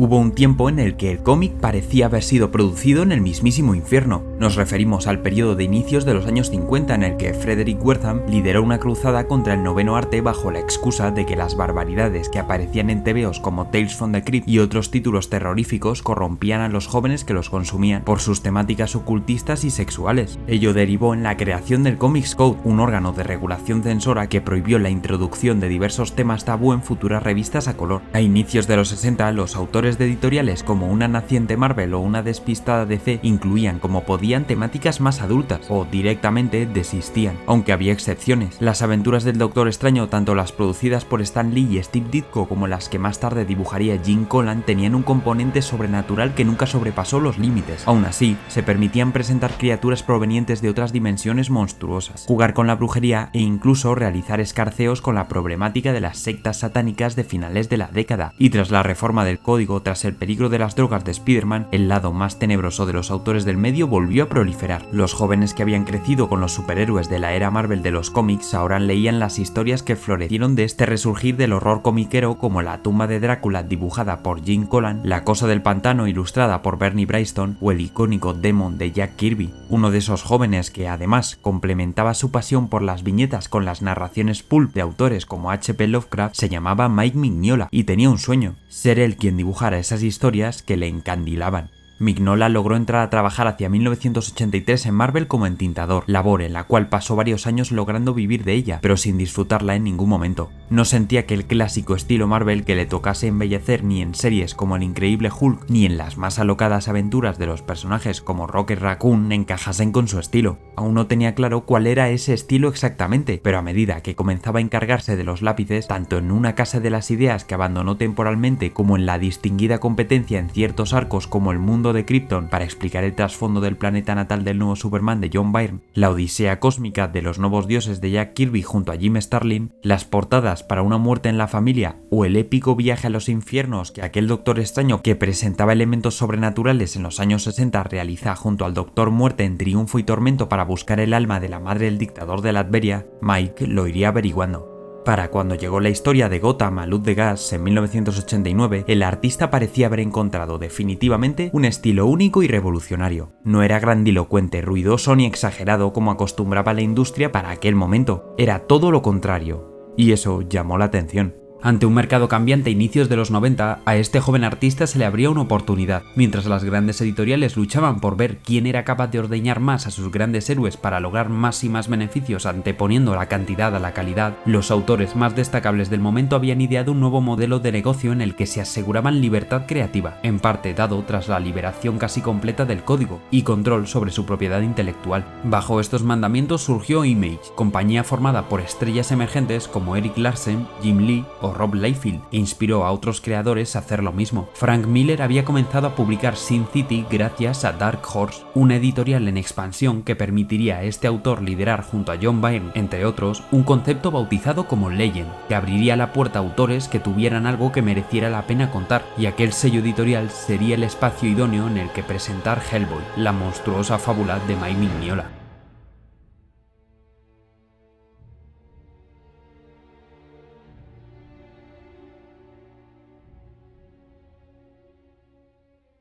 Hubo un tiempo en el que el cómic parecía haber sido producido en el mismísimo infierno. Nos referimos al periodo de inicios de los años 50 en el que Frederick Wertham lideró una cruzada contra el noveno arte bajo la excusa de que las barbaridades que aparecían en TVOs como Tales from the Crypt y otros títulos terroríficos corrompían a los jóvenes que los consumían por sus temáticas ocultistas y sexuales. Ello derivó en la creación del Comics Code, un órgano de regulación censora que prohibió la introducción de diversos temas tabú en futuras revistas a color. A inicios de los 60, los autores de editoriales como una naciente Marvel o una despistada DC incluían como podían temáticas más adultas o directamente desistían, aunque había excepciones. Las aventuras del Doctor Extraño, tanto las producidas por Stan Lee y Steve Ditko como las que más tarde dibujaría Jim Collan, tenían un componente sobrenatural que nunca sobrepasó los límites. Aún así, se permitían presentar criaturas provenientes de otras dimensiones monstruosas, jugar con la brujería e incluso realizar escarceos con la problemática de las sectas satánicas de finales de la década. Y tras la reforma del código, tras el peligro de las drogas de Spider-Man, el lado más tenebroso de los autores del medio volvió a proliferar. Los jóvenes que habían crecido con los superhéroes de la era Marvel de los cómics ahora leían las historias que florecieron de este resurgir del horror comiquero, como La tumba de Drácula dibujada por Jim Collan, La cosa del pantano ilustrada por Bernie Wrightson o el icónico Demon de Jack Kirby. Uno de esos jóvenes que además complementaba su pasión por las viñetas con las narraciones pulp de autores como H.P. Lovecraft se llamaba Mike Mignola y tenía un sueño: ser él quien dibujara esas historias que le encandilaban. Mignola logró entrar a trabajar hacia 1983 en Marvel como entintador, labor en la cual pasó varios años logrando vivir de ella, pero sin disfrutarla en ningún momento. No sentía que el clásico estilo Marvel que le tocase embellecer ni en series como el increíble Hulk, ni en las más alocadas aventuras de los personajes como Rocket Raccoon encajasen con su estilo. Aún no tenía claro cuál era ese estilo exactamente, pero a medida que comenzaba a encargarse de los lápices, tanto en Una casa de las ideas que abandonó temporalmente como en la distinguida competencia en ciertos arcos como El mundo de Krypton para explicar el trasfondo del planeta natal del nuevo Superman de John Byrne, la odisea cósmica de los nuevos dioses de Jack Kirby junto a Jim Starlin, las portadas para Una muerte en la familia o el épico viaje a los infiernos que aquel Doctor Extraño que presentaba elementos sobrenaturales en los años 60 realiza junto al Doctor Muerte en Triunfo y Tormento para buscar el alma de la madre del dictador de Latveria, Mike lo iría averiguando. Para cuando llegó la historia de Gotham a luz de gas en 1989, el artista parecía haber encontrado definitivamente un estilo único y revolucionario. No era grandilocuente, ruidoso ni exagerado como acostumbraba la industria para aquel momento, era todo lo contrario, y eso llamó la atención. Ante un mercado cambiante a inicios de los 90, a este joven artista se le abría una oportunidad. Mientras las grandes editoriales luchaban por ver quién era capaz de ordeñar más a sus grandes héroes para lograr más y más beneficios anteponiendo la cantidad a la calidad, los autores más destacables del momento habían ideado un nuevo modelo de negocio en el que se aseguraban libertad creativa, en parte dado tras la liberación casi completa del código y control sobre su propiedad intelectual. Bajo estos mandamientos surgió Image, compañía formada por estrellas emergentes como Erik Larsen, Jim Lee o Rob Liefeld, e inspiró a otros creadores a hacer lo mismo. Frank Miller había comenzado a publicar Sin City gracias a Dark Horse, una editorial en expansión que permitiría a este autor liderar junto a John Byrne, entre otros, un concepto bautizado como Legend, que abriría la puerta a autores que tuvieran algo que mereciera la pena contar, y aquel sello editorial sería el espacio idóneo en el que presentar Hellboy, la monstruosa fábula de Mike Mignola.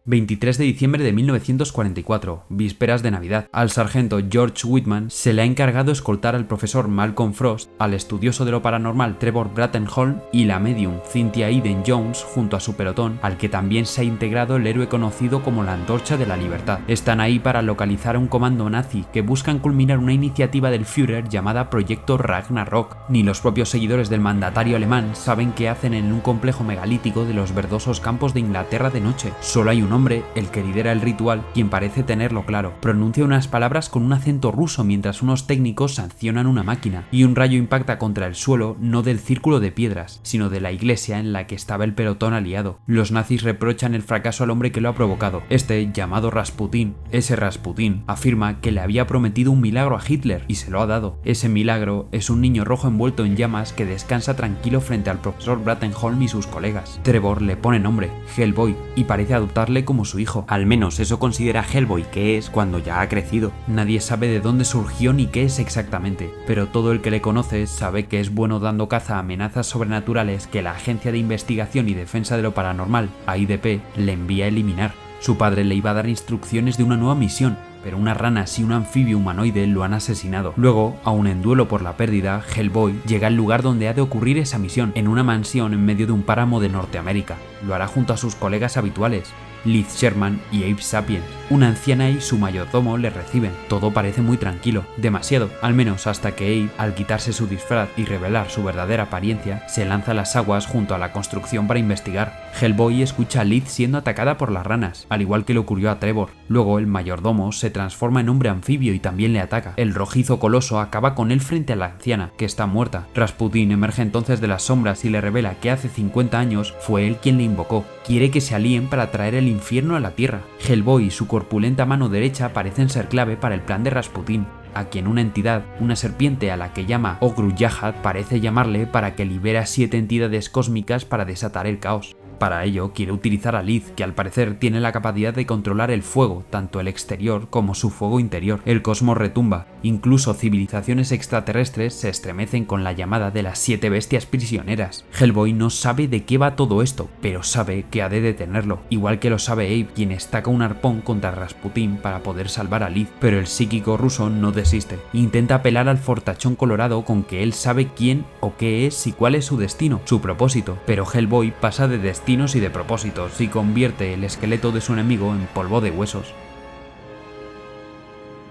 ...23 de diciembre de 1944, vísperas de Navidad. Al sargento George Whitman se le ha encargado escoltar al profesor Malcolm Frost, al estudioso de lo paranormal Trevor Brattenholm y la medium Cynthia Eden Jones junto a su pelotón, al que también se ha integrado el héroe conocido como la Antorcha de la Libertad. Están ahí para localizar a un comando nazi que buscan culminar una iniciativa del Führer llamada Proyecto Ragnarok. Ni los propios seguidores del mandatario alemán saben qué hacen en un complejo megalítico de los verdosos campos de Inglaterra de noche. Solo hay un hombre, el que lidera el ritual, quien parece tenerlo claro. Pronuncia unas palabras con un acento ruso mientras unos técnicos sancionan una máquina, y un rayo impacta contra el suelo no del círculo de piedras, sino de la iglesia en la que estaba el pelotón aliado. Los nazis reprochan el fracaso al hombre que lo ha provocado. Este, llamado Rasputín, ese Rasputín, afirma que le había prometido un milagro a Hitler y se lo ha dado. Ese milagro es un niño rojo envuelto en llamas que descansa tranquilo frente al profesor Brattenholm y sus colegas. Trevor le pone nombre, Hellboy, y parece adoptarle quiere como su hijo. Al menos eso considera Hellboy que es cuando ya ha crecido. Nadie sabe de dónde surgió ni qué es exactamente, pero todo el que le conoce sabe que es bueno dando caza a amenazas sobrenaturales que la Agencia de Investigación y Defensa de lo Paranormal, AIDP, le envía a eliminar. Su padre le iba a dar instrucciones de una nueva misión, pero unas ranas y un anfibio humanoide lo han asesinado. Luego, aún en duelo por la pérdida, Hellboy llega al lugar donde ha de ocurrir esa misión, en una mansión en medio de un páramo de Norteamérica. Lo hará junto a sus colegas habituales, Liz Sherman y Abe Sapien. Una anciana y su mayordomo le reciben. Todo parece muy tranquilo, demasiado, al menos hasta que Abe, al quitarse su disfraz y revelar su verdadera apariencia, se lanza a las aguas junto a la construcción para investigar. Hellboy escucha a Liz siendo atacada por las ranas, al igual que le ocurrió a Trevor. Luego el mayordomo se transforma en hombre anfibio y también le ataca. El rojizo coloso acaba con él frente a la anciana, que está muerta. Rasputin emerge entonces de las sombras y le revela que hace 50 años fue él quien le invocó. Quiere que se alíen para traer el infierno a la tierra. Hellboy y su corpulenta mano derecha parecen ser clave para el plan de Rasputin, a quien una entidad, una serpiente a la que llama Ogru Yahad, parece llamarle para que libere a 7 entidades cósmicas para desatar el caos. Para ello quiere utilizar a Liz, que al parecer tiene la capacidad de controlar el fuego, tanto el exterior como su fuego interior. El cosmos retumba, incluso civilizaciones extraterrestres se estremecen con la llamada de las 7 bestias prisioneras. Hellboy no sabe de qué va todo esto, pero sabe que ha de detenerlo, igual que lo sabe Abe, quien estaca un arpón contra Rasputin para poder salvar a Liz. Pero el psíquico ruso no desiste. Intenta apelar al fortachón colorado con que él sabe quién o qué es y cuál es su destino, su propósito, pero Hellboy pasa de destino y de propósitos y convierte el esqueleto de su enemigo en polvo de huesos.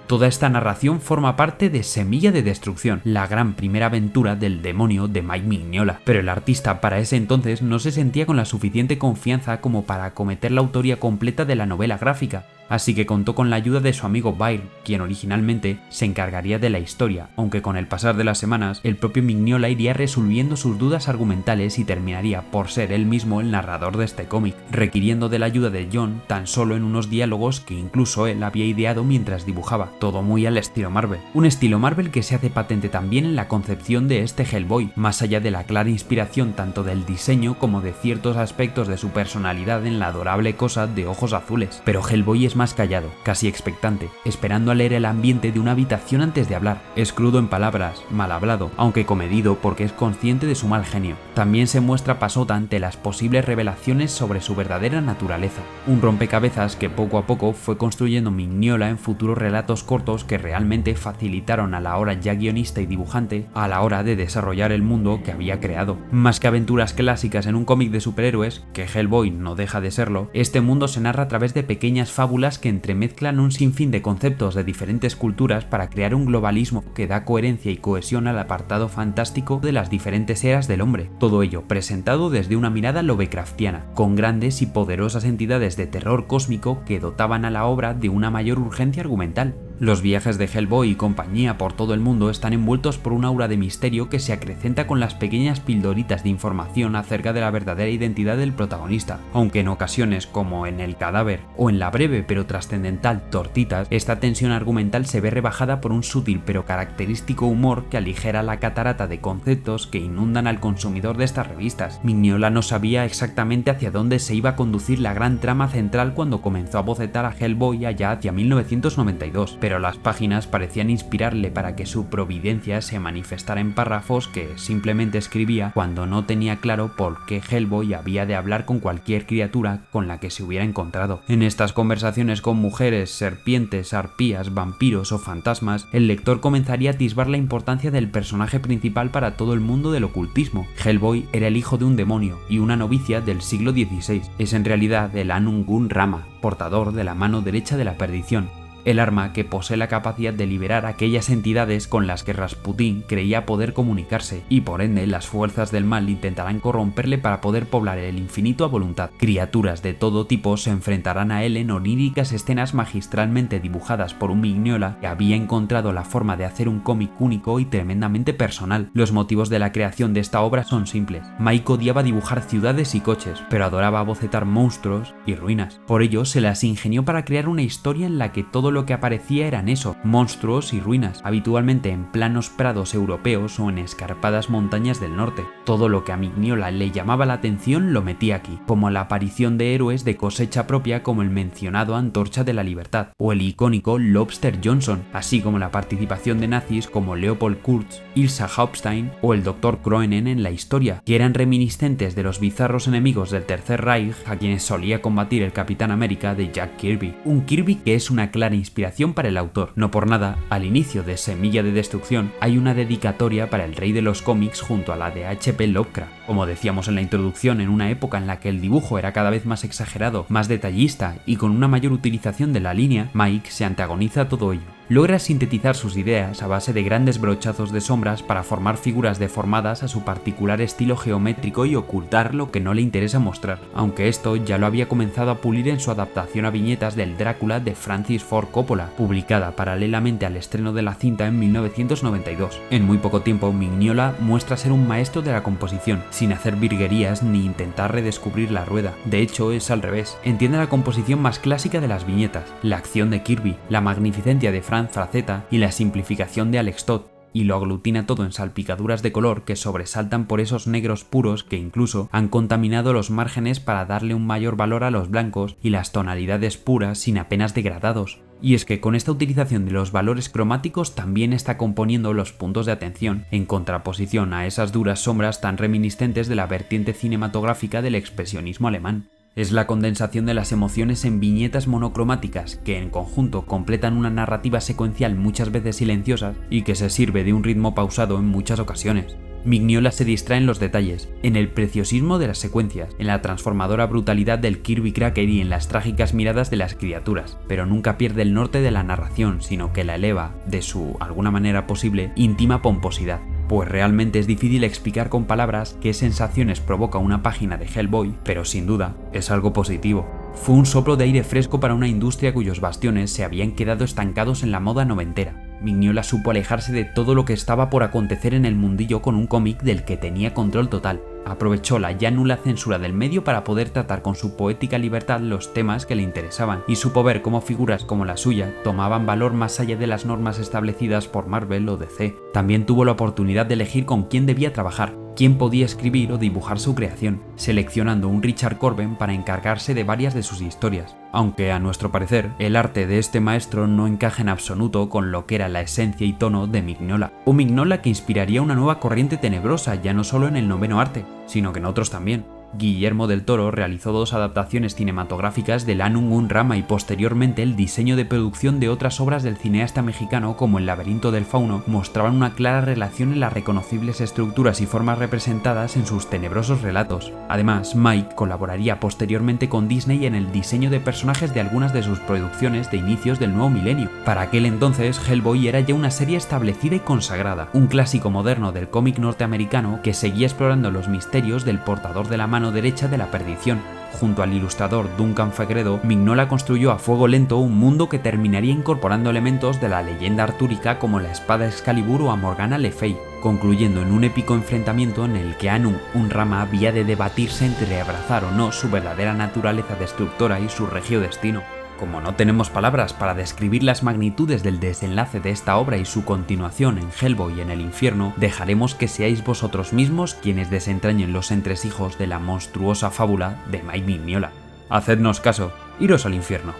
Toda esta narración forma parte de Semilla de Destrucción, la gran primera aventura del demonio de Mike Mignola, pero el artista para ese entonces no se sentía con la suficiente confianza como para acometer la autoría completa de la novela gráfica, así que contó con la ayuda de su amigo Byrne, quien originalmente se encargaría de la historia, aunque con el pasar de las semanas el propio Mignola iría resolviendo sus dudas argumentales y terminaría por ser él mismo el narrador de este cómic, requiriendo de la ayuda de John tan solo en unos diálogos que incluso él había ideado mientras dibujaba, todo muy al estilo Marvel. Un estilo Marvel que se hace patente también en la concepción de este Hellboy, más allá de la clara inspiración tanto del diseño como de ciertos aspectos de su personalidad en la adorable cosa de ojos azules. Pero Hellboy es más callado, casi expectante, esperando a leer el ambiente de una habitación antes de hablar. Es crudo en palabras, mal hablado, aunque comedido porque es consciente de su mal genio. También se muestra pasota ante las posibles revelaciones sobre su verdadera naturaleza. Un rompecabezas que poco a poco fue construyendo Mignola en futuros relatos cortos que realmente facilitaron a la hora ya guionista y dibujante a la hora de desarrollar el mundo que había creado. Más que aventuras clásicas en un cómic de superhéroes, que Hellboy no deja de serlo, este mundo se narra a través de pequeñas fábulas que entremezclan un sinfín de conceptos de diferentes culturas para crear un globalismo que da coherencia y cohesión al apartado fantástico de las diferentes eras del hombre. Todo ello presentado desde una mirada lovecraftiana, con grandes y poderosas entidades de terror cósmico que dotaban a la obra de una mayor urgencia argumental. Los viajes de Hellboy y compañía por todo el mundo están envueltos por un aura de misterio que se acrecenta con las pequeñas pildoritas de información acerca de la verdadera identidad del protagonista, aunque en ocasiones, como en El cadáver o en la breve pero trascendental Tortitas, esta tensión argumental se ve rebajada por un sutil pero característico humor que aligera la catarata de conceptos que inundan al consumidor de estas revistas. Mignola no sabía exactamente hacia dónde se iba a conducir la gran trama central cuando comenzó a bocetar a Hellboy allá hacia 1992, pero las páginas parecían inspirarle para que su providencia se manifestara en párrafos que simplemente escribía cuando no tenía claro por qué Hellboy había de hablar con cualquier criatura con la que se hubiera encontrado. En estas conversaciones con mujeres, serpientes, arpías, vampiros o fantasmas, el lector comenzaría a atisbar la importancia del personaje principal para todo el mundo del ocultismo. Hellboy era el hijo de un demonio y una novicia del siglo XVI. Es en realidad el Anung Gun Rama, portador de la mano derecha de la perdición, el arma que posee la capacidad de liberar aquellas entidades con las que Rasputin creía poder comunicarse, y por ende las fuerzas del mal intentarán corromperle para poder poblar el infinito a voluntad. Criaturas de todo tipo se enfrentarán a él en oníricas escenas magistralmente dibujadas por un Mignola que había encontrado la forma de hacer un cómic único y tremendamente personal. Los motivos de la creación de esta obra son simples. Mike odiaba dibujar ciudades y coches, pero adoraba bocetar monstruos y ruinas. Por ello se las ingenió para crear una historia en la que todo todo lo que aparecía eran eso, monstruos y ruinas, habitualmente en planos prados europeos o en escarpadas montañas del norte. Todo lo que a Mignola le llamaba la atención lo metía aquí, como la aparición de héroes de cosecha propia como el mencionado Antorcha de la Libertad, o el icónico Lobster Johnson, así como la participación de nazis como Leopold Kurz, Ilsa Hauptstein o el Dr. Kroenen en la historia, que eran reminiscentes de los bizarros enemigos del Tercer Reich a quienes solía combatir el Capitán América de Jack Kirby. Un Kirby que es una clara inspiración para el autor. No por nada, al inicio de Semilla de Destrucción hay una dedicatoria para el rey de los cómics junto a la de H.P. Lovecraft. Como decíamos en la introducción, en una época en la que el dibujo era cada vez más exagerado, más detallista y con una mayor utilización de la línea, Mike se antagoniza a todo ello. Logra sintetizar sus ideas a base de grandes brochazos de sombras para formar figuras deformadas a su particular estilo geométrico y ocultar lo que no le interesa mostrar, aunque esto ya lo había comenzado a pulir en su adaptación a viñetas del Drácula de Francis Ford Coppola, publicada paralelamente al estreno de la cinta en 1992. En muy poco tiempo, Mignola muestra ser un maestro de la composición, sin hacer virguerías ni intentar redescubrir la rueda. De hecho, es al revés. Entiende la composición más clásica de las viñetas, la acción de Kirby, la magnificencia de Franz Frazetta y la simplificación de Alex Todd, y lo aglutina todo en salpicaduras de color que sobresaltan por esos negros puros que incluso han contaminado los márgenes para darle un mayor valor a los blancos y las tonalidades puras sin apenas degradados. Y es que con esta utilización de los valores cromáticos también está componiendo los puntos de atención, en contraposición a esas duras sombras tan reminiscentes de la vertiente cinematográfica del expresionismo alemán. Es la condensación de las emociones en viñetas monocromáticas que en conjunto completan una narrativa secuencial muchas veces silenciosa y que se sirve de un ritmo pausado en muchas ocasiones. Mignola se distrae en los detalles, en el preciosismo de las secuencias, en la transformadora brutalidad del Kirby Cracker y en las trágicas miradas de las criaturas, pero nunca pierde el norte de la narración, sino que la eleva, de su, alguna manera posible, íntima pomposidad. Pues realmente es difícil explicar con palabras qué sensaciones provoca una página de Hellboy, pero sin duda es algo positivo. Fue un soplo de aire fresco para una industria cuyos bastiones se habían quedado estancados en la moda noventera. Mignola supo alejarse de todo lo que estaba por acontecer en el mundillo con un cómic del que tenía control total. Aprovechó la ya nula censura del medio para poder tratar con su poética libertad los temas que le interesaban, y supo ver cómo figuras como la suya tomaban valor más allá de las normas establecidas por Marvel o DC. También tuvo la oportunidad de elegir con quién debía trabajar, quién podía escribir o dibujar su creación, seleccionando un Richard Corben para encargarse de varias de sus historias. Aunque a nuestro parecer, el arte de este maestro no encaja en absoluto con lo que era la esencia y tono de Mignola. Un Mignola que inspiraría una nueva corriente tenebrosa ya no solo en el noveno arte, sino que en otros también. Guillermo del Toro realizó 2 adaptaciones cinematográficas del Annum Unrama y posteriormente el diseño de producción de otras obras del cineasta mexicano como El laberinto del fauno mostraban una clara relación en las reconocibles estructuras y formas representadas en sus tenebrosos relatos. Además, Mike colaboraría posteriormente con Disney en el diseño de personajes de algunas de sus producciones de inicios del nuevo milenio. Para aquel entonces, Hellboy era ya una serie establecida y consagrada, un clásico moderno del cómic norteamericano que seguía explorando los misterios del portador de la mano derecha de la perdición. Junto al ilustrador Duncan Fegredo, Mignola construyó a fuego lento un mundo que terminaría incorporando elementos de la leyenda artúrica como la espada Excalibur o a Morgana Le Fay, concluyendo en un épico enfrentamiento en el que Annum Unrama había de debatirse entre abrazar o no su verdadera naturaleza destructora y su regio destino. Como no tenemos palabras para describir las magnitudes del desenlace de esta obra y su continuación en Hellboy y en el infierno, dejaremos que seáis vosotros mismos quienes desentrañen los entresijos de la monstruosa fábula de Mike Mignola. Hacednos caso, iros al infierno.